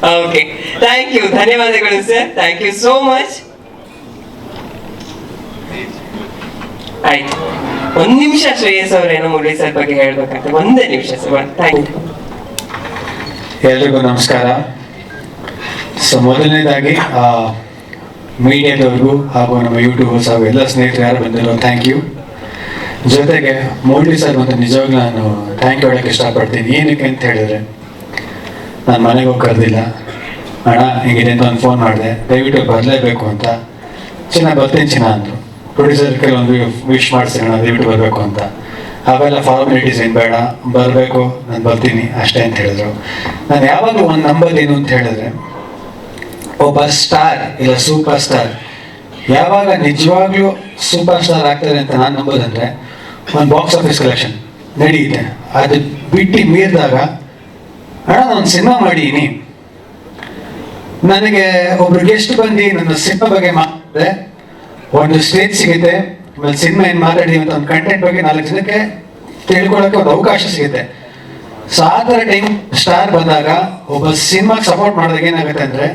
Okay, thank you, ಧನ್ಯವಾದಗಳು sir, thank you so much. ಆಯ್ತು, ಒಂದ್ ನಿಮಿಷ ಶ್ರೇಯಸ್ ಅವ್ರೇನೋ ಮುರಳಿ ಸರ್ ಬಗ್ಗೆ ಹೇಳ್ಬೇಕಾಗ್ತದೆ, ಒಂದೇ ನಿಮಿಷ ಸರ್. Thank you. ಎಲ್ರಿಗೂ ನಮಸ್ಕಾರ. ಸೊ ಮೊದಲನೇದಾಗಿ ಮೀಡಿಯಾದವ್ರಿಗೂ ಹಾಗೂ ನಮ್ಮ ಯೂಟ್ಯೂಬರ್ಸ್ ಹಾಗೂ ಎಲ್ಲ ಸ್ನೇಹಿತರು ಯಾರು ಬಂದಿರೋ ಥ್ಯಾಂಕ್ ಯು. ಜೊತೆಗೆ ಮುರಳಿ ಸರ್ ಮತ್ತು ನಿಜವಾಗ್ಲೂ ನಾನು ಥ್ಯಾಂಕ್ ಯು ಹೇಳೋಕ್ಕೆ ಇಷ್ಟಪಡ್ತೀನಿ. ಏನಕ್ಕೆ ಅಂತ ಹೇಳಿದ್ರೆ, ನಾನು ಮನೆಗೆ ಹೋಗಿ ಕರೆದಿಲ್ಲ, ಅಣ್ಣ ಹಿಂಗಿದೆ ಅಂತ ಒಂದು ಫೋನ್ ಮಾಡಿದೆ, ದಯವಿಟ್ಟು ಬರಲೇಬೇಕು ಅಂತ. ಚಿನ್ನ ಬರ್ತೀನಿ ಚಿನ್ನ ಅಂದರು. ಪ್ರೊಡ್ಯೂಸರ್ ಕೆಲವೊಂದು ವಿಶ್ ಮಾಡಿಸಿ ಅಣ್ಣ ದಯವಿಟ್ಟು ಬರಬೇಕು ಅಂತ. ಅವೆಲ್ಲ ಫಾರ್ಮಾಲಿಟೀಸ್ ಏನು ಬೇಡ, ಬರಬೇಕು, ನಾನು ಬರ್ತೀನಿ ಅಷ್ಟೇ ಅಂತ ಹೇಳಿದ್ರು. ನಾನು ಯಾವಾಗಲೂ ಒಂದು ನಂಬರ್ ಏನು ಅಂತ ಹೇಳಿದ್ರೆ, ಒಬ್ಬ ಸ್ಟಾರ್ ಇಲ್ಲ ಸೂಪರ್ ಸ್ಟಾರ್ ಯಾವಾಗ ನಿಜವಾಗ್ಲೂ ಸೂಪರ್ ಸ್ಟಾರ್ ಆಗ್ತಾರೆ ಅಂತ ನಾನು ನಂಬೋದಂದ್ರೆ, ಒಂದು ಬಾಕ್ಸ್ ಆಫೀಸ್ ಕಲೆಕ್ಷನ್ ನಡೆಯುತ್ತೆ. ಅದು ಬಿಟ್ಟು ಮೀರಿದಾಗ, ಅಣ್ಣ ನಾನು ಸಿನಿಮಾ ಮಾಡೀನಿ, ನನಗೆ ಒಬ್ರು ಗೆಸ್ಟ್ ಬಂದು ನನ್ನ ಸಿನಿಮಾ ಬಗ್ಗೆ ಮಾತಾಡಿದ್ರೆ ಒಂದು ಸ್ಟೇಜ್ ಸಿಗುತ್ತೆ, ಆಮೇಲೆ ಸಿನಿಮಾ ಏನು ಮಾತಾಡಿದೀವಿ ಅಂತ ಒಂದು ಕಂಟೆಂಟ್ ಬಗ್ಗೆ 4 ಜನಕ್ಕೆ ತಿಳ್ಕೊಳ್ಳೋಕೆ ಒಂದು ಅವಕಾಶ ಸಿಗುತ್ತೆ. ಸೊ ಆ ಥರ ಟೈಮ್ ಸ್ಟಾರ್ ಬಂದಾಗ ಒಬ್ಬ ಸಿನಿಮಾಗೆ ಸಪೋರ್ಟ್ ಮಾಡಿದಾಗ ಏನಾಗುತ್ತೆ ಅಂದರೆ,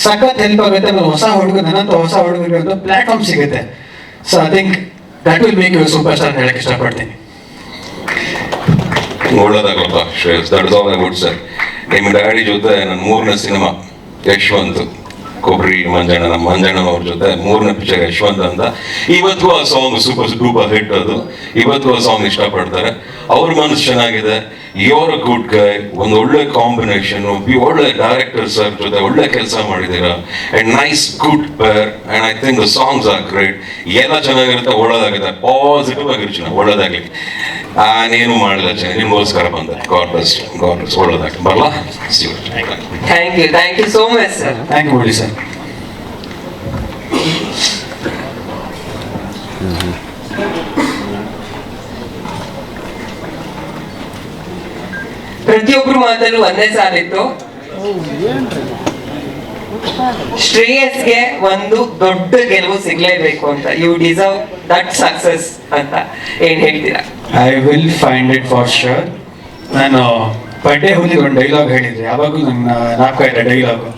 ಸಖತ್ ಹೆಲ್ಪ್ ಆಗುತ್ತೆ. ಆಮೇಲೆ ಹೊಸ ಹುಡುಗರು, ನನ್ನಂತ ಹೊಸ ಹುಡುಗರಿಗೆ ಒಂದು ಪ್ಲಾಟ್ಫಾರ್ಮ್ ಸಿಗುತ್ತೆ. So I think that will make you super star ಅಂತ ಹೇಳಕ್ಕೆ ಇಷ್ಟಪಡ್ತೀನಿ. ಒಳ್ಳೇದಾಗಪ್ಪ Shreyas, that is all I would say. ನಿಮ್ಮ ಡ್ಯಾಡಿ ಜೊತೆ ನನ್ನ 3ನೇ ಸಿನಿಮಾ ಯಶವಂತ್, ಕೊಬ್ರಿ ಮಂಜಣ್ಣ, ನಮ್ಮ ಮಂಜಣ್ಣನವ್ರ ಜೊತೆ 3ನೇ ಪಿಕ್ಚರ್ ಯಶವಂತ್ ಅಂತ. ಇವತ್ತು ಆ ಸಾಂಗ್ ಸೂಪರ್ ಡೂಪರ್ ಹಿಟ್. ಅದು ಇವತ್ತು ಆ ಸಾಂಗ್ ಇಷ್ಟಪಡ್ತಾರೆ. ಅವ್ರ ಮನಸ್ಸು ಚೆನ್ನಾಗಿದೆ. ಯುವರ್ ಅ ಗುಡ್ ಗೈ. ಒಂದು ಒಳ್ಳೆ ಕಾಂಬಿನೇಷನ್, ಒಳ್ಳೆ ಡೈರೆಕ್ಟರ್ ಸರ್ ಜೊತೆ ಒಳ್ಳೆ ಕೆಲಸ ಮಾಡಿದ್ದೀರಾ. And nice good pair. And I think the songs are great. ಎಲ್ಲ ಚೆನ್ನಾಗಿರುತ್ತೆ, ಒಳ್ಳೇದಾಗಿದೆ, ಪಾಸಿಟಿವ್ ಆಗಿರ್ತೀನಿ, ಒಳ್ಳೇದಾಗಲಿ. ನಾನೇನು ಮಾಡಿಲ್ಲ, ನಿಮಗೋಸ್ಕರ ಬಂದೆ. ಗಾಡ್ ಬ್ಲೆಸ್, ಒಳ್ಳೇದಾಗಲಿ. ಬರಲಾ? Thank you so much sir. Thank you Murali sir. ಪ್ರತಿಯೊಬ್ರು ಮಾತಲ್ಲೂ ಒಂದೇ ಸಾಲಿತ್ತು, ಶ್ರೇಯಸ್ಗೆ ಒಂದು ದೊಡ್ಡ ಗೆಲುವು ಸಿಗ್ಲೇಬೇಕು ಅಂತ. ಯು ಡಿಸರ್ವ್ ದಟ್ ಸಕ್ಸಸ್ ಅಂತ ಏನ್ ಹೇಳ್ತೀರಾ? I will find it for sure. ನಾನು ಪಡ್ಡೆ ಹುಲಿಗೆ ಒಂದು ಡೈಲಾಗ್ ಹೇಳಿದ್ರೆ, ಯಾವಾಗಲೂ ನನ್ನ ನಾಲ್ಕು ಡೈಲಾಗು,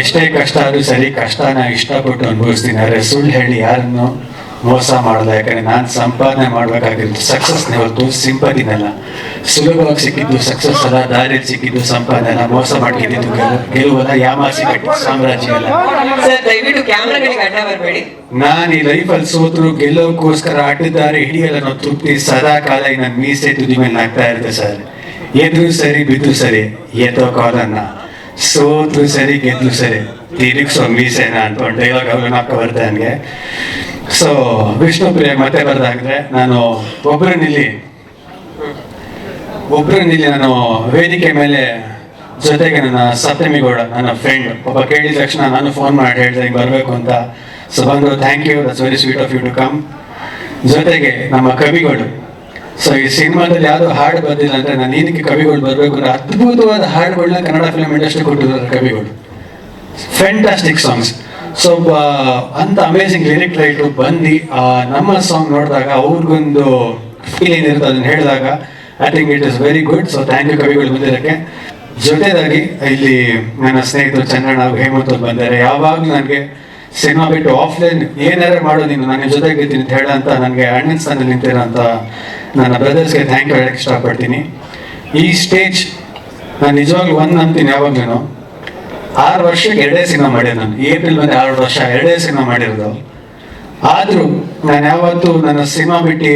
ಎಷ್ಟೇ ಕಷ್ಟ ಆದ್ರೂ ಸರಿ, ಕಷ್ಟನ ಇಷ್ಟಪಟ್ಟು ಅನುಭವಿಸ್ತೀನಿ, ಆದರೆ ಸುಳ್ಳು ಹೇಳಿ ಯಾರನ್ನು ಮೋಸ ಮಾಡಲ್ಲ. ಯಾಕಂದ್ರೆ ನಾನು ಸಂಪಾದನೆ ಮಾಡ್ಬೇಕಾಗಿರೋದು ಸಕ್ಸಸ್ನೇ ಹೊರತು ಸಿಂಪತಿನಲ್ಲ. ಸುಲಭವಾಗಿ ಸಿಕ್ಕಿದ್ದು ಸಕ್ಸಸ್ ಅಲ್ಲ, ದಾರಿಯಲ್ಲಿ ಸಿಕ್ಕಿದ್ದು ಸಂಪಾದನೆ ಅಲ್ಲ, ಮೋಸ ಮಾಡ್ಕಿದ್ದು ಗೆಲುವಲ್ಲ, ಯಾಮಾಸಿ ಕಟ್ಟಿದ ಸಾಮ್ರಾಜ್ಯ ಅಲ್ಲ. ದಯವಿಟ್ಟು ಕ್ಯಾಮ್ರಾಗಳಿಗೆ ಅಡ್ಡ ಬರಬೇಡಿ. ನಾನು ಈ ಲೈಫಲ್ಲಿ ಸೋತ್ರು ಗೆಲ್ಲೋಕ್ಕೋಸ್ಕರ ಆಟದಾರಿ ಹಿಡಿಯಲ್ಲ ಅನ್ನೋ ತೃಪ್ತಿ ಸದಾ ಕಾಲ ನನ್ನ ಮೀಸೆ ತುದಿ ಮೇಲೆ ಆಗ್ತಾ ಇರುತ್ತೆ ಸರ್. ಎದ್ರು ಸರಿ ಬಿದ್ದು ಸರಿ ಎತ್ತೋ ಕಾಲನ್ನ, ಸೋತ್ರು ಸರಿ ಗೆದ್ದು ಸರಿ ತಿರುಗಿಸೋ ಮೀಸೆನ ಅಂತ ಒಂದು ಡೈಲಾಗ್ ಅವ್ರು ನಾಲ್ಕು ಬರ್ತಾ ನನಗೆ. ಸೊ ವಿಷ್ಣುಪ್ರಿಯ ಮತ್ತೆ ಬರ್ದಾಗಿದ್ರೆ, ನಾನು ಒಬ್ಬರು ನಿಲ್ಲಿ ನಾನು ವೇದಿಕೆ ಮೇಲೆ ಜೊತೆಗೆ ನನ್ನ ಸಪ್ತಮಿಗೌಡ, ನನ್ನ ಫ್ರೆಂಡ್ ಒಬ್ಬ ಕೇಳಿದ ತಕ್ಷಣ ನಾನು ಫೋನ್ ಮಾಡಿ ಹೇಳಿದೆ ಹಿಂಗೆ ಬರಬೇಕು ಅಂತ. ಸೊ ಬಂದರು, thank you, that's very sweet of you to come. ಜೊತೆಗೆ ನಮ್ಮ ಕವಿಗಳು. ಸೊ ಈ ಸಿನಿಮಾದಲ್ಲಿ ಯಾವುದು ಹಾಡು ಬಂದಿಲ್ಲ ಅಂದರೆ ನಾನು ಏನಕ್ಕೆ ಕವಿಗಳು ಬರಬೇಕು ಅಂದರೆ, ಅದ್ಭುತವಾದ ಹಾಡುಗಳನ್ನ ಕನ್ನಡ ಫಿಲ್ಮ್ ಇಂಡಸ್ಟ್ರಿ ಕೊಟ್ಟಿದ್ದಾರೆ ಕವಿಗಳು. Fantastic songs. ಸೊ ಅಂತ ಅಮೇಝಿಂಗ್ ಲಿರಿಕ್ ರೈಟು ಬಂದು ನಮ್ಮ ಸಾಂಗ್ ನೋಡಿದಾಗ ಅವ್ರಿಗೊಂದು ಫೀಲ್ ಏನಿರುತ್ತೆ ಅದನ್ನು ಹೇಳಿದಾಗ I think it is very good. So thank you ಕವಿಗಳು ಬಂದಿರೋಕ್ಕೆ. ಜೊತೆದಾಗಿ ಇಲ್ಲಿ ನನ್ನ ಸ್ನೇಹಿತರು ಚಂದ್ರಣ್ಣ, ಹೇಮಂತ್ ಅವ್ರು ಬಂದಿದ್ದಾರೆ. ಯಾವಾಗಲೂ ನನಗೆ ಸಿನಿಮಾ ಬಿಟ್ಟು ಆಫ್ಲೈನ್ ಏನಾರು ಮಾಡೋ ನೀನು ನನ್ನ ಜೊತೆಗಿದ್ದೀನಿ ಅಂತ ಹೇಳಂತ ನನಗೆ ಅಣ್ಣನ ಸ್ಥಾನದಲ್ಲಿ ನಿಂತಿರೋ ಅಂತ ನನ್ನ ಬ್ರದರ್ಸ್ಗೆ ಥ್ಯಾಂಕ್ ಯು ಹೇಳಕ್ಕೆ ಇಷ್ಟಪಡ್ತೀನಿ. ಈ ಸ್ಟೇಜ್ ನಾನು ನಿಜವಾಗ್ಲೂ ಒಂದು ನಂಬ್ತೀನಿ, ಯಾವಾಗಲೂ 6 ವರ್ಷಕ್ಕೆ 2 ಸಿನಿಮಾ ಮಾಡಿದೆ ನಾನು. ಏಪ್ರಿಲ್ ಬಂದು 6 ವರ್ಷ 2 ಸಿನಿಮಾ ಮಾಡಿರೋದು. ಆದರೂ ನಾನು ಯಾವತ್ತೂ ನನ್ನ ಸಿನಿಮಾ ಬಿಟ್ಟು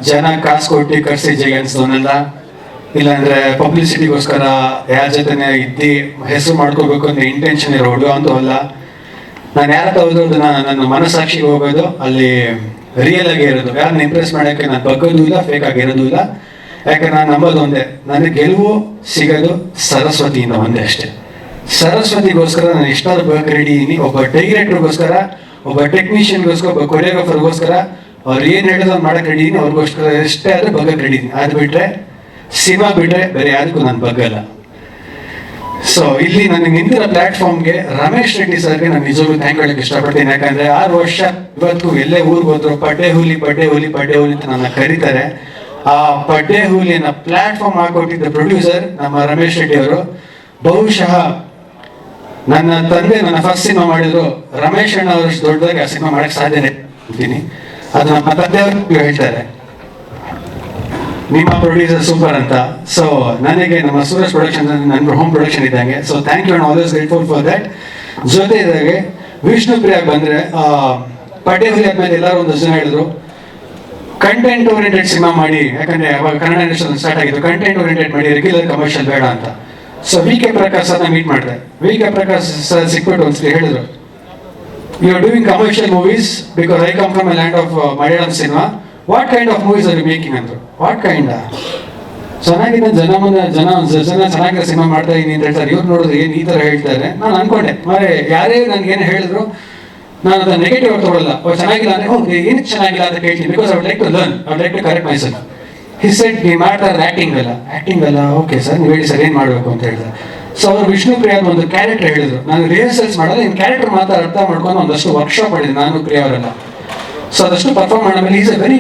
ಜನ ಕಾಸು ಕೊಟ್ಟು ಕರ್ಸಿ ಜಗ ಅನ್ಸೋನಲ್ಲ, ಇಲ್ಲಾಂದರೆ ಪಬ್ಲಿಸಿಟಿಗೋಸ್ಕರ ಯಾರ ಜೊತೆನೇ ಇದ್ದು ಹೆಸರು ಮಾಡ್ಕೋಬೇಕು ಅಂದರೆ ಇಂಟೆನ್ಷನ್ ಇರೋ ಹುಡುಗ ಅಂತೂ ಅಲ್ಲ. ನಾನು ಯಾರ ಹೋಗೋದು ನನ್ನ ಮನಸ್ಸಾಕ್ಷಿಗೆ ಹೋಗೋದು, ಅಲ್ಲಿ ರಿಯಲ್ ಆಗಿ ಇರೋದು, ಯಾರನ್ನ ಇಂಪ್ರೆಸ್ ಮಾಡೋಕ್ಕೆ ನಾನು ಬಗ್ಗೋದು ಇಲ್ಲ, ಫೇಕ್ ಆಗಿರೋದು ಇಲ್ಲ. ಯಾಕಂದ್ರೆ ನಾನು ನಂಬೋದು ಒಂದೇ, ನನಗೆ ಗೆಲುವು ಸಿಗೋದು ಸರಸ್ವತಿಯಿಂದ ಒಂದೇ ಅಷ್ಟೇ. ಸರಸ್ವತಿಗೋಸ್ಕರ ನಾನು ಎಷ್ಟಾದ್ರೂ ಬಗ್ಗಕ್ಕೆ ರೆಡಿ ಇದ್ದೀನಿ. ಒಬ್ಬ ಡೈರೆಕ್ಟರ್ಗೋಸ್ಕರ, ಒಬ್ಬ ಟೆಕ್ನಿಷಿಯನ್ಗೋಸ್ಕರ, ಒಬ್ಬ ಕೊರಿಯೋಗ್ರಾಫರ್ಗೋಸ್ಕರ ಅವ್ರು ಏನು ಹೇಳಿದ್ರು ಮಾಡೋಕ್ಕೆ ರೆಡಿ ಇದ್ದೀನಿ. ಅವ್ರಿಗೋಸ್ಕರ ಎಷ್ಟೇ ಆದರೂ ಬಗ್ಗಕ್ಕೆ ರೆಡಿ ಇದ್ದೀನಿ. ಅದು ಬಿಟ್ಟರೆ ಸಿನಿಮಾ ಬಿಟ್ಟರೆ ಬೇರೆ ಯಾರಿಗೂ ನಾನು ಬಗ್ಗಲ್ಲ. ಸೊ ಇಲ್ಲಿ ನನಗೆ ನಿಂತಿರೋ ಪ್ಲಾಟ್ಫಾರ್ಮ್ಗೆ ರಮೇಶ್ ರೆಡ್ಡಿ ಸರ್ಗೆ ನಾನು ನಿಜವಾಗ್ಲೂ ಥ್ಯಾಂಕ್ ಹೇಳಕ್ಕೆ ಇಷ್ಟಪಡ್ತೀನಿ. ಯಾಕಂದ್ರೆ 6 ವರ್ಷ ಇವತ್ತು ಎಲ್ಲೇ ಊರಿಗೆ ಹೋದ್ರು ಪಡ್ಡೆ ಹುಲಿ ಅಂತ ನನ್ನ ಕರೀತಾರೆ. ಆ ಪಡ್ಡೆ ಹುಲಿನ ಪ್ಲಾಟ್ಫಾರ್ಮ್ ಹಾಕೊಟ್ಟಿದ್ದ ಪ್ರೊಡ್ಯೂಸರ್ ನಮ್ಮ ರಮೇಶ್ ರೆಡ್ಡಿ ಅವರು. ಬಹುಶಃ ನನ್ನ ತಂದೆ ನನ್ನ ಫಸ್ಟ್ ಸಿನಿಮಾ ಮಾಡಿದ್ರು, ರಮೇಶ್ ಅಣ್ಣ ಅವರಷ್ಟು ದೊಡ್ಡದಾಗಿ ಆ ಸಿನಿಮಾ ಮಾಡಕ್ ಸಾಧ್ಯನೇ ಅಂತೀನಿ. ಅದು ನಮ್ಮ ತಂದೆಯವರು ಹೇಳ್ತಾರೆ, ನಿಮ್ಮ ಪ್ರೊಡ್ಯೂಸರ್ ಸೂಪರ್ ಅಂತ. ಸೊ ನನಗೆ ನಮ್ಮ ಸೂರಜ್ ಪ್ರೊಡಕ್ಷನ್ ನನ್ನ ಹೋಮ್ ಪ್ರೊಡಕ್ಷನ್ ಇದ್ದಂಗೆ. So thank you and always grateful for that. ಜೊತೆ ಇದಾಗೆ ವಿಷ್ಣು ಪ್ರಿಯಾಗ್ ಬಂದ್ರೆ ಪಡ್ಡೆ ಹುಲಿ ಆದ್ಮೇಲೆ ಎಲ್ಲರೂ ಒಂದಷ್ಟು ಜನ ಹೇಳಿದ್ರು ಕಂಟೆಂಟ್ ಓರಿಯೆಂಟೆಡ್ ಸಿನಿಮಾ ಮಾಡಿ, ಯಾಕಂದ್ರೆ ಅವಾಗ ಕನ್ನಡ ಇಂಡಸ್ಟ್ರಿ ಸ್ಟಾರ್ಟ್ ಆಗಿತ್ತು, ಕಂಟೆಂಟ್ ಓರಿಯೆಂಟೆಡ್ ಮಾಡಿ, ರೆಗ್ಯುಲರ್ ಕಮರ್ಷಿಯಲ್ ಬೇಡ ಅಂತ. ಸೊ ವಿ ಕೆ ಪ್ರಕಾಶ್ ಸರ್ನ ಮೀಟ್ ಮಾಡಿದೆ. ವಿ ಕೆ ಪ್ರಕಾಶ್ ಸರ್ ಸಿಕ್ಬಿಟ್ಟು ಒಂದ್ಸತಿ ಹೇಳಿದ್ರು, you are doing commercial movies because I come from a land of Malayalam cinema. What kind of movies are you making ಅಂದ್ರು. What kind? ಚೆನ್ನಾಗಿದೆ, ಜನ ಚೆನ್ನಾಗಿರೋ ಸಿನಿಮಾ ಮಾಡ್ತಾ ಇದೀನಿ ಅಂತ ಹೇಳ್ತಾರೆ. ಇವ್ರು ನೋಡಿದ್ರೆ ಏನ್ ಈ ತರ ಹೇಳ್ತಾರೆ. ನಾನು ಅನ್ಕೊಂಡೆ, ಮಾರೆ ಯಾರೇ ನನ್ಗೆ ಏನು ಹೇಳಿದ್ರು ನಾನು ಅದನ್ನ ನೆಗೆಟಿವ್ ತಗೊಳ್ಳಲ್ಲ. ಚೆನ್ನಾಗಿಲ್ಲ ಅಂದ್ರೆ ಹೌದು, ಏನಕ್ಕೆ ಚೆನ್ನಾಗಿಲ್ಲ ಅಂತ ಕೇಳ್ತೀನಿ, because I would like to learn, I would like to correct myself. He said ನೀವು ಮಾಡ್ತಾರೆ ಆಕ್ಟಿಂಗ್ ಅಲ್ಲ, ಓಕೆ ಸರ್ ನೀವು ಹೇಳಿ ಸರ್ ಏನ್ ಮಾಡ್ಬೇಕು ಅಂತ ಹೇಳಿದ್ರೆ. ಸೊ ಅವರು ವಿಷ್ಣು ಪ್ರಿಯಾ ಒಂದು ಕ್ಯಾರೆಕ್ಟರ್ ಹೇಳಿದ್ರು. ನಾನು ರಿಹರ್ಸಲ್ಸ್ ಮಾಡಲ್ಲ, ಇನ್ ಕ್ಯಾರೆಕ್ಟರ್ ಮಾತ್ರ ಅರ್ಥ ಮಾಡ್ಕೊಂಡು ಒಂದಷ್ಟು ವರ್ಕ್ಶಾಪ್ ಮಾಡಿದ್ದೆ ನಾನು ಪ್ರಿಯಾ ಅವರೆಲ್ಲ. ಸೊ ಅದಷ್ಟು ಪರ್ಫಾರ್ಮ್ ಮಾಡಾದ್ಮೇಲೆ is a very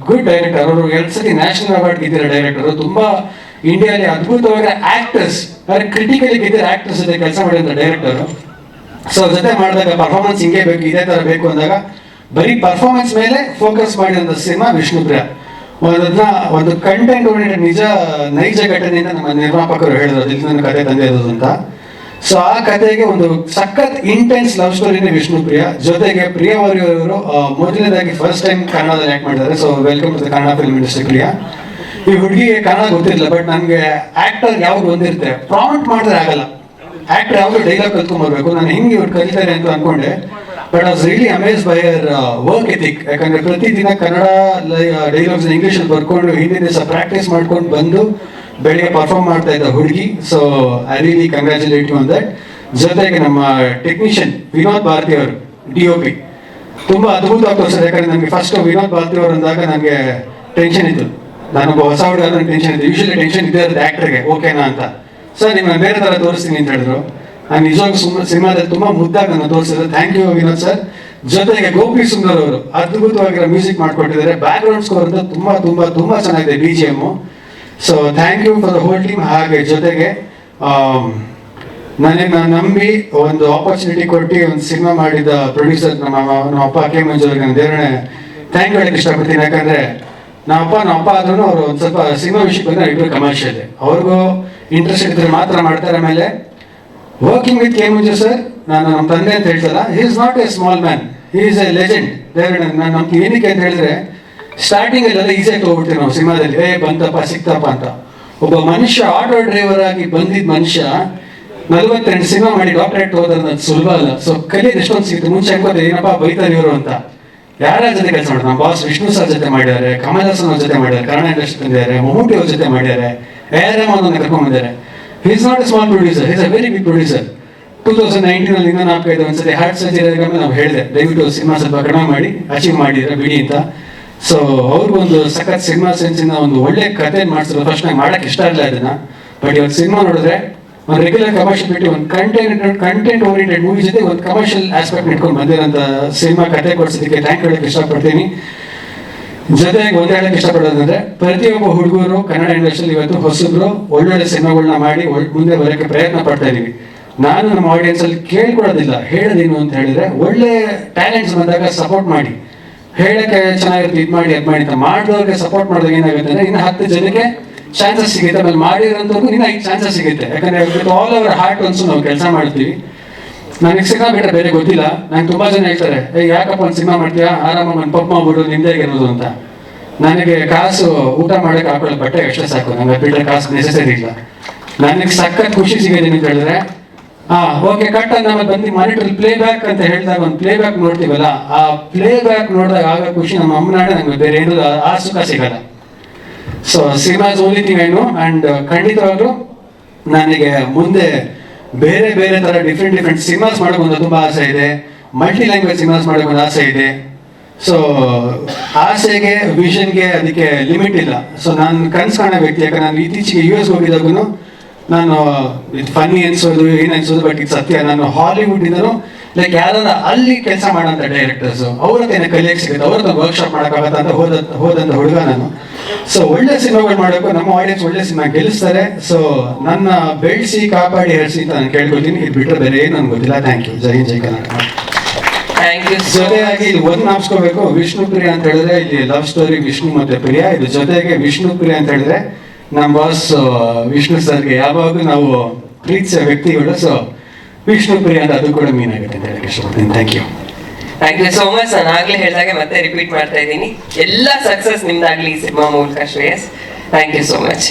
good director. ಅವರು 2 ಸತಿ ನ್ಯಾಷನಲ್ ಅವಾರ್ಡ್ ಗೆದ್ದಿರೋ ಡೈರೆಕ್ಟರ್. ತುಂಬಾ ಇಂಡಿಯಾದಲ್ಲಿ ಅದ್ಭುತವಾಗಿ ಆಕ್ಟರ್ಸ್, ಕ್ರಿಟಿಕಲಿ ಗೆದ್ದಿರೋ ಆಕ್ಟರ್ಸ್ ಜೊತೆ ಕೆಲಸ ಮಾಡಿರೋ ಡೈರೆಕ್ಟರ್. ಸೊ ಜೊತೆ ಮಾಡಿದಾಗ ಪರ್ಫಾರ್ಮೆನ್ಸ್ ಹಿಂಗೆ ಬೇಕು, ಇದೇ ತರ ಬೇಕು ಅಂದಾಗ ಬರೀ ಪರ್ಫಾರ್ಮೆನ್ಸ್ ಮೇಲೆ ಫೋಕಸ್ ಮಾಡಿರೋ ಸಿನಿಮಾ ವಿಷ್ಣು ಪ್ರಿಯಾ. ಒಂದು ಕಂಟೆಂಟ್ ಓರಿಯೆಂಟೆಡ್ ನೈಜ ಘಟನೆಯಿಂದ ನಮ್ಮ ನಿರ್ಮಾಪಕರು ಹೇಳಿದ್ರು ಇಲ್ಲಿ ನನ್ನ ಕತೆ ತಂದಿರೋದು ಅಂತ. ಸೊ ಆ ಕಥೆಗೆ ಒಂದು ಸಖತ್ ಇಂಟೆನ್ಸ್ ಲವ್ ಸ್ಟೋರಿನೇ ವಿಷ್ಣು ಪ್ರಿಯಾ. ಜೊತೆಗೆ ಪ್ರಿಯಾ ಅವರು ಮೊದಲನೇದಾಗಿ ಫಸ್ಟ್ ಟೈಮ್ ಕನ್ನಡದಲ್ಲಿ ಆಕ್ಟ್ ಮಾಡಿದ್ದಾರೆ. So welcome to the Kannada film industry Priya. ಈ ಹುಡುಗಿಗೆ ಕನ್ನಡ ಗೊತ್ತಿರಲಿಲ್ಲ, ಬಟ್ ನನ್ಗೆ ಆಕ್ಟರ್ ಯಾವ್ದು ಬಂದಿರುತ್ತೆ ಪ್ರಾಂಪ್ಟ್ ಮಾಡಿದ್ರೆ ಆಗಲ್ಲ. ಆಕ್ಟರ್ ಯಾವ್ದು ಡೈಲಾಗ್ ಕಲ್ತ್ಕೊಂಡ್ಬರ್ಬೇಕು, ನಾನು ಹಿಂಗೆ ಇವ್ರು ಕಲಿತಾರೆ ಅಂತ ಅನ್ಕೊಂಡೆ. But I was really amazed by your work ethic. ಯಾಕಂದ್ರೆ ಪ್ರತಿದಿನ ಕನ್ನಡ ಡೈಲಾಗ್ಸ್ ಇಂಗ್ಲಿಷ್ ಅಲ್ಲಿ ಬರ್ಕೊಂಡು ಹಿಂದಿನ ದಿವಸ ಪ್ರಾಕ್ಟೀಸ್ ಮಾಡ್ಕೊಂಡು ಬಂದು ಬೆಳಿಗ್ಗೆ ಪರ್ಫಾರ್ಮ್ ಮಾಡ್ತಾ ಇದ್ದ ಹುಡುಗಿ. So I really congratulate you on that. ಜೊತೆಗೆ ನಮ್ಮ ಟೆಕ್ನಿಷಿಯನ್ ವಿನೋದ್ ಭಾರತಿ ಅವರು DOP ತುಂಬಾ ಅದ್ಭುತವಾಗಿ ತೋರಿಸಿದ್ರು. ಯಾಕಂದ್ರೆ ನನಗೆ ಫಸ್ಟ್ ವಿನೋದ್ ಭಾರತಿ ಅವರು ಅಂದಾಗ ನನಗೆ ಟೆನ್ಷನ್ ಇತ್ತು. ನಾನೊಬ್ಬ ಹೊಸ ಹುಡುಗ, ನನಗೆ ಟೆನ್ಷನ್ ಇತ್ತು. ಯೂಶಲಿ ಟೆನ್ಷನ್ ಇದ್ದೇ ಇರೋದು ಆಕ್ಟರ್ಗೆ, ಓಕೆನಾ ಅಂತ. ಸರ್ ನಿಮ್ಮನ್ನ ಬೇರೆ ತರ ತೋರಿಸ್ತೀನಿ ಅಂತ ಹೇಳಿದ್ರು. ನಾನು ನಿಜವಾಗ್ಲೂ ಸಿನಿಮಾದಲ್ಲಿ ತುಂಬಾ ಮುದ್ದಾಗಿ ನನ್ನ ತೋರಿಸಿದ್ರು. Thank you Vinod sir. ಜೊತೆಗೆ ಗೋಪಿ ಸುಂದರ್ ಅವರು ಅದ್ಭುತವಾಗಿರೋ ಮ್ಯೂಸಿಕ್ ಮಾಡ್ಕೊಟ್ಟಿದ್ದಾರೆ. ಬ್ಯಾಕ್ ಗ್ರೌಂಡ್ ಸ್ಕೋರ್ ಅಂತ ತುಂಬಾ ಚೆನ್ನಾಗಿದೆ BGM. So thank you for the whole team. ಹಾಗೆ ಜೊತೆಗೆ ನನಗೆ ನಾನು ನಂಬಿ ಒಂದು ಆಪರ್ಚುನಿಟಿ ಕೊಟ್ಟು ಒಂದು ಸಿನಿಮಾ ಮಾಡಿದ ಪ್ರೊಡ್ಯೂಸರ್ ನಮ್ಮ ಅಪ್ಪ ಕೆ ಮಂಜು ಅವ್ರಿಗೆ ನಾನು ದೇವರೇ ಥ್ಯಾಂಕ್ ಹೇಳಕ್ಕೆ ಇಷ್ಟಪಡ್ತೀನಿ. ಯಾಕಂದ್ರೆ ನಮ್ಮ ಅಪ್ಪ ಆದ್ರೂ ಅವರು ಒಂದು ಸ್ವಲ್ಪ ಸಿನಿಮಾ ವಿಷಯಕ್ಕೆ ಬಂದ್ರೆ ಇಬ್ಬರು ಕಮರ್ಷಿಯಲ್, ಅವ್ರಿಗೂ ಇಂಟ್ರೆಸ್ಟ್ ಇದ್ರೆ ಮಾತ್ರ ಮಾಡ್ತಾರೆ. ಆಮೇಲೆ working with K Manju sir, ನಾನು ನಮ್ಮ ತಂದೆ ಅಂತ ಹೇಳ್ತಲ್ಲ, he is not a small man, he is a legend. ನಾನು ನಮ್ಗೆ ಏನಕ್ಕೆ ಅಂತ ಹೇಳಿದ್ರೆ ಸ್ಟಾರ್ಟಿಂಗ್ ಅಲ್ಲೆಲ್ಲ ಈಸಿಯಾಗಿ ಹೋಗ್ಬಿಡ್ತೀವಿ ನಾವು ಸಿನಿಮಾದಲ್ಲಿ, ಬಂತಪ್ಪ ಸಿಕ್ತಪ್ಪ ಅಂತ. ಒಬ್ಬ ಮನುಷ್ಯ ಆಟೋ ಡ್ರೈವರ್ ಆಗಿ ಬಂದಿದ್ದ ಮನುಷ್ಯ 42 ಸಿನಿಮಾ ಮಾಡಿ ಡಾಕ್ಟರೇಟ್ ಹೋದ್ರೆ ಸುಲಭ ಅಲ್ಲ. ಸೊ ಕಲಿಯೋದು ಎಷ್ಟೊಂದು ಸಿಗುತ್ತೆ. ಮುಂಚೆ ಅನ್ಕೋತೆ ಏನಪ್ಪ ಬೈತಾರೆ ಇವರು ಅಂತ. ಯಾರ ಜೊತೆ ಕೆಲಸ ಮಾಡಿದ್ರು, ನಮ್ಮ ಬಾಸ್ ವಿಷ್ಣು ಸರ್ ಜೊತೆ ಮಾಡಿದ್ದಾರೆ, ಕಮಲ್ ಹಾಸನ್ ಅವ್ರ ಜೊತೆ ಮಾಡಿದ್ದಾರೆ, ಕನ್ನಡ ಇಂಡಸ್ಟ್ರಿ ತಂದಿದ್ದಾರೆ, ಮಮ್ಮೂಟಿ ಅವ್ರ ಜೊತೆ ಮಾಡಿದ್ದಾರೆ, AR ರೆಹಮಾನ್ ಕರ್ಕೊಂಡ್ ಬಂದಿದ್ದಾರೆ. He is not a small producer, he is a very big producer. 2019 ಅಲ್ಲಿ ಇನ್ನೂ 4-5 ಒಂದ್ಸತಿ ಹಾರ್ಟ್ ಸರ್ಜರಿ ಆದ್ಮೇಲೆ ನಾವು ಹೇಳಿದೆ ದಯವಿಟ್ಟು ಸಿನಿಮಾ ಸ್ವಲ್ಪ ಕಡಿಮೆ ಮಾಡಿ ಅಚೀವ್ ಮಾಡಿದ್ರೆ ಬಿಡಿ ಅಂತ. ಸೊ ಅವ್ರಿಗೊಂದು ಸಖತ್ ಸಿನಿಮಾ ಸೆನ್ಸಿನ ಒಂದು ಒಳ್ಳೆ ಕತೆ ಮಾಡಿಸಿದ್ರು. ಫಸ್ಟ್ ನಂಗೆ ಮಾಡಕ್ ಇಷ್ಟ ಇಲ್ಲ ಅದನ್ನ, ಬಟ್ ಇವತ್ತು ಸಿನಿಮಾ ನೋಡಿದ್ರೆ ಒಂದು ರೆಗ್ಯುಲರ್ ಕಮರ್ಷಿಯಲ್ ಬಿಟ್ಟು ಒಂದು ಕಂಟೆಂಟ್ ಓರಿಯೆಂಟೆಡ್ ಮೂವಿ ಜೊತೆ ಒಂದು ಕಮರ್ಷಿಯಲ್ ಆಸ್ಪೆಕ್ಟ್ ಇಟ್ಕೊಂಡು ಬಂದಿರೋಂಥ ಸಿನಿಮಾ ಕತೆ ಕೊಡ್ಸೋದಕ್ಕೆ ಥ್ಯಾಂಕ್ ಹೇಳಕ್ಕೆ ಇಷ್ಟಪಡ್ತೀನಿ. ಜೊತೆಗೆ ಒಂದು ಹೇಳಕ್ಕೆ ಇಷ್ಟಪಡೋದಂದ್ರೆ ಪ್ರತಿಯೊಬ್ಬ ಹುಡುಗರು ಕನ್ನಡ ಇಂಡಸ್ಟ್ರಿಯಲ್ಲಿ ಇವತ್ತು ಹೊಸಬ್ರು ಒಳ್ಳೊಳ್ಳೆ ಸಿನಿಮಾಗಳನ್ನ ಮಾಡಿ ಮುಂದೆ ಬರೋಕ್ಕೆ ಪ್ರಯತ್ನ ಪಡ್ತಾ ಇದೀವಿ. ನಾನು ನಮ್ಮ ಆಡಿಯನ್ಸ್ ಅಲ್ಲಿ ಕೇಳ್ಕೊಡೋದಿಲ್ಲ, ಹೇಳೋದೇನು ಅಂತ ಹೇಳಿದ್ರೆ ಒಳ್ಳೆ ಟ್ಯಾಲೆಂಟ್ಸ್ ಬಂದಾಗ ಸಪೋರ್ಟ್ ಮಾಡಿ, ಹೇಳಕ್ಕೆ ಚೆನ್ನಾಗಿರುತ್ತೆ, ಇದು ಮಾಡಿ ಅದು ಮಾಡಿ ಅಂತ ಮಾಡಿದವ್ರಿಗೆ ಸಪೋರ್ಟ್ ಮಾಡಿದಾಗ ಏನಾಗುತ್ತೆ ಅಂದ್ರೆ ಇನ್ನು 10 ಜನಕ್ಕೆ ಚಾನ್ಸಸ್ ಸಿಗುತ್ತೆ. ಆಮೇಲೆ ಮಾಡಿರೋಂಥವ್ರು ಇನ್ನು 5 ಚಾನ್ಸಸ್ ಸಿಗುತ್ತೆ. ಯಾಕಂದ್ರೆ ಆಲ್ ಅವರ್ ಹಾರ್ಟ್ ಅನ್ಸು ನಾವು ಕೆಲಸ ಮಾಡ್ತೀವಿ. ನನಗೆ ಸಿನಿಮಾ ಬಿಟ್ಟರೆ ಬೇರೆ ಗೊತ್ತಿಲ್ಲ. ನಂಗೆ ತುಂಬಾ ಜನ ಹೇಳ್ತಾರೆ, ಯಾಕಪ್ಪ ಒಂದು ಸಿನಿಮಾ ಮಾಡ್ತೀಯಾ, ಆರಾಮ ನನ್ನ ಪಪ್ಪ ಮಾಡ್ಬಿಡು ನಿಮ್ದೇ ಆಗಿರೋದು ಅಂತ. ನನಗೆ ಕಾಸು ಊಟ ಮಾಡಕ್ಕೆ ಹಾಕೊಳ್ಳೋ ಬಟ್ಟೆ ಅಷ್ಟೇ ಸಾಕು, ನಂಗೆ ಬಿಟ್ಟರೆ ಕಾಸು ನೆಸೆಸರಿ ಇಲ್ಲ. ನನಗೆ ಸಖತ್ ಖುಷಿ ಸಿಗೋದು ಅಂತ ಹೇಳಿದ್ರೆ ಓಕೆ ಕಟ್ ಅಂತ ಆಮೇಲೆ ಬಂದು ಮಾನಿಟರ್ ಪ್ಲೇ ಬ್ಯಾಕ್ ಅಂತ ಹೇಳಿದಾಗ ಒಂದು ಪ್ಲೇ ಬ್ಯಾಕ್ ನೋಡ್ತೀವಲ್ಲ, ಆ ಪ್ಲೇ ಬ್ಯಾಕ್ ನೋಡಿದಾಗ ಆಗ ಖುಷಿ ನಮ್ಮ ಅಮ್ಮನಾಡೆ ನಂಗೆ ಬೇರೆ ಏನು ಆ ಸುಖ ಸಿಗಲ್ಲ. So cinema is only thing I know. And ಖಂಡಿತವಾಗ್ಲೂ ನನಗೆ ಮುಂದೆ ಬೇರೆ ಬೇರೆ ತರ ಡಿಫ್ರೆಂಟ್ ಸಿನಿಮಾಸ್ ಮಾಡೋಕೆ ಒಂದು ತುಂಬಾ ಆಸೆ ಇದೆ. ಮಲ್ಟಿ ಲ್ಯಾಂಗ್ವೇಜ್ ಸಿನಿಮಾಸ್ ಮಾಡೋಕೆ ಒಂದು ಆಸೆ ಇದೆ. ಸೊ ಆಸೆಗೆ ವಿಷನ್ಗೆ ಅದಕ್ಕೆ ಲಿಮಿಟ್ ಇಲ್ಲ. ಸೊ ನಾನು ಕನ್ಸು ಕಾಣೋ ವ್ಯಕ್ತಿ. ಯಾಕಂದ್ರೆ ನಾನು ಇತ್ತೀಚೆಗೆ US ಹೋಗಿದ್ದಾಗೂ ನಾನು ಇದು ಫನ್ನಿ ಅನ್ಸೋದು ಏನು ಅನ್ಸೋದು, ಬಟ್ ಇದು ಸತ್ಯ. ನಾನು ಹಾಲಿವುಡ್ಡಿಂದನೂ ಲೈಕ್ ಯಾರನ್ನ ಅಲ್ಲಿ ಕೆಲಸ ಮಾಡೋಂಥ ಡೈರೆಕ್ಟರ್ಸ್ ಅವ್ರ ಹತ್ರ ಕಲಿಯಕ್ಕೆ ಸಿಗುತ್ತೆ, ಅವ್ರ ಹತ್ರ ವರ್ಕ್ಶಾಪ್ ಮಾಡೋಕ್ಕಾಗತ್ತ ಅಂತ ಹೋದಂಥ ಹುಡುಗ ನಾನು. ಸೊ ಒಳ್ಳೆ ಸಿನಿಮಾಗಳು ಮಾಡಬೇಕು, ನಮ್ಮ ಆಡಿಯನ್ಸ್ ಒಳ್ಳೆ ಸಿನಿಮಾ ಗೆಲ್ಲಿಸ್ತಾರೆ. ಸೊ ನನ್ನ ಬೆಳೆಸಿ ಕಾಪಾಡಿ ಹರಿಸಿ ಅಂತ ನಾನು ಕೇಳ್ಕೊತೀನಿ. ಇದು ಬಿಟ್ಟರೆ ಬೇರೆ ಏನು ನನ್ಗೆ ಗೊತ್ತಿಲ್ಲ. Thank you. Jai Hind, Jai Karnataka. Thank you. ಜೊತೆಯಾಗಿ ಇಲ್ಲಿ ಒಂದು ನಾಪ್ಸ್ಕೋಬೇಕು, ವಿಷ್ಣು ಪ್ರಿಯ ಅಂತ ಹೇಳಿದ್ರೆ ಇಲ್ಲಿ ಲವ್ ಸ್ಟೋರಿ ವಿಷ್ಣು ಮತ್ತೆ ಪ್ರಿಯ. ಇದು ಜೊತೆಗೆ ವಿಷ್ಣು ಪ್ರಿಯ ಅಂತ ಹೇಳಿದ್ರೆ ನಮ್ಮ ಬಾಸ್ ವಿಷ್ಣು ಸರ್ಗೆ ಯಾವಾಗೂ ನಾವು ಪ್ರೀತಿಸೋ ವ್ಯಕ್ತಿಗಳು. ಸೊ ವಿಷ್ಣು ಪ್ರಿಯ ಅಂತ ಅದು ಕೂಡ ಮೀನ್ ಆಗುತ್ತೆ ಅಂತ ಹೇಳಕ್ಕೆ ಇಷ್ಟಪಡ್ತೀನಿ. Thank you. Thank you so much. ನಾನು ಆಗ್ಲೇ ಹೇಳಿದಾಗೆ ಮತ್ತೆ ರಿಪೀಟ್ ಮಾಡ್ತಾ ಇದ್ದೀನಿ, ಎಲ್ಲ ಸಕ್ಸಸ್ ನಿಮ್ದಾಗ್ಲಿ ಈ ಸಿನಿಮಾ ಮೂಲಕ Shreyas. Thank you so much.